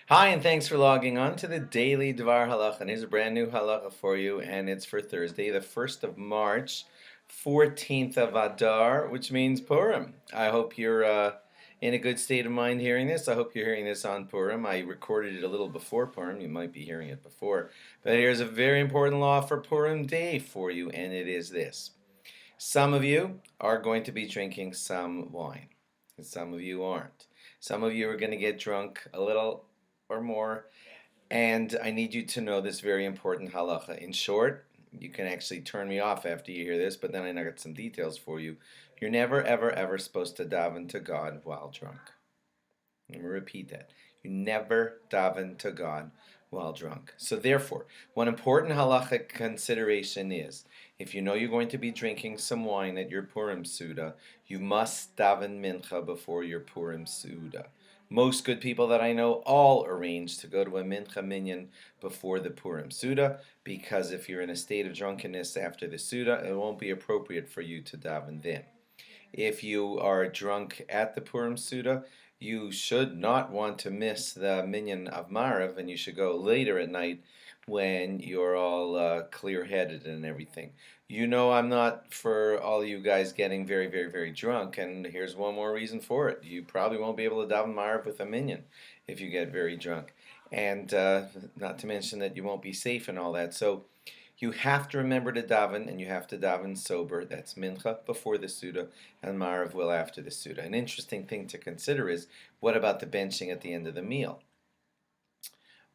Hi, and thanks for logging on to the daily DVAR halacha. And here's a brand new halacha for you, and it's for Thursday, the 1st of March, 14th of Adar, which means Purim. I hope you're in a good state of mind hearing this. I hope you're hearing this on Purim. I recorded it a little before Purim. You might be hearing it before. But here's a very important law for Purim Day for you, and it is this. Some of you are going to be drinking some wine, and some of you aren't. Some of you are going to get drunk a little or more, and I need you to know this very important halacha. In short, you can actually turn me off after you hear this, but then I got some details for you. You're never, ever, ever supposed to daven to God while drunk. Let me repeat that. You never daven to God while drunk. So therefore, one important halachic consideration is, if you know you're going to be drinking some wine at your Purim Suda, you must daven mincha before your Purim Suda. Most good people that I know all arrange to go to a mincha minyan before the Purim Suda, because if you're in a state of drunkenness after the Suda, it won't be appropriate for you to daven then. If you are drunk at the Purim Suda, you should not want to miss the minyan of Marav, and you should go later at night when you're all clear-headed and everything. You know I'm not for all you guys getting very, very, very drunk, and here's one more reason for it. You probably won't be able to daven Marav with a minyan if you get very drunk. And not to mention that you won't be safe and all that. So you have to remember to daven, and you have to daven sober. That's mincha before the Suda, and Marav will after the Suda. An interesting thing to consider is, what about the benching at the end of the meal?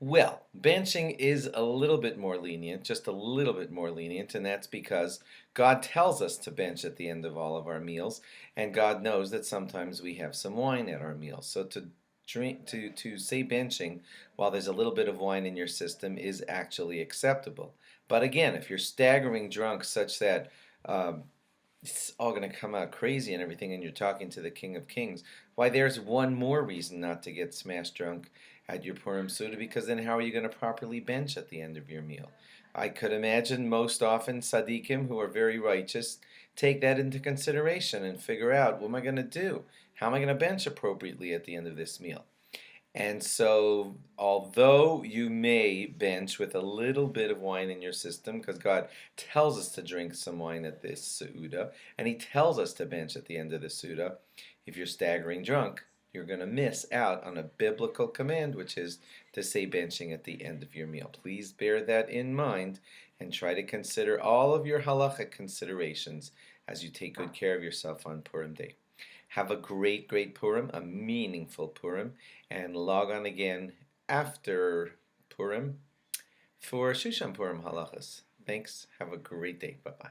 Well, benching is a little bit more lenient, just a little bit more lenient, and that's because God tells us to bench at the end of all of our meals, and God knows that sometimes we have some wine at our meals. So to say benching while there's a little bit of wine in your system is actually acceptable. But again, if you're staggering drunk such that it's all going to come out crazy and everything, and you're talking to the King of Kings, why, there's one more reason not to get smashed drunk at your Purim Suda, because then how are you going to properly bench at the end of your meal? I could imagine most often tzaddikim who are very righteous take that into consideration and figure out, what am I going to do? How am I going to bench appropriately at the end of this meal? And so, although you may bench with a little bit of wine in your system, because God tells us to drink some wine at this Suda, and He tells us to bench at the end of the Suda, if you're staggering drunk, you're going to miss out on a biblical command, which is to say benching at the end of your meal. Please bear that in mind and try to consider all of your halachic considerations as you take good care of yourself on Purim Day. Have a great, great Purim, a meaningful Purim, and log on again after Purim for Shushan Purim halachas. Thanks. Have a great day. Bye-bye.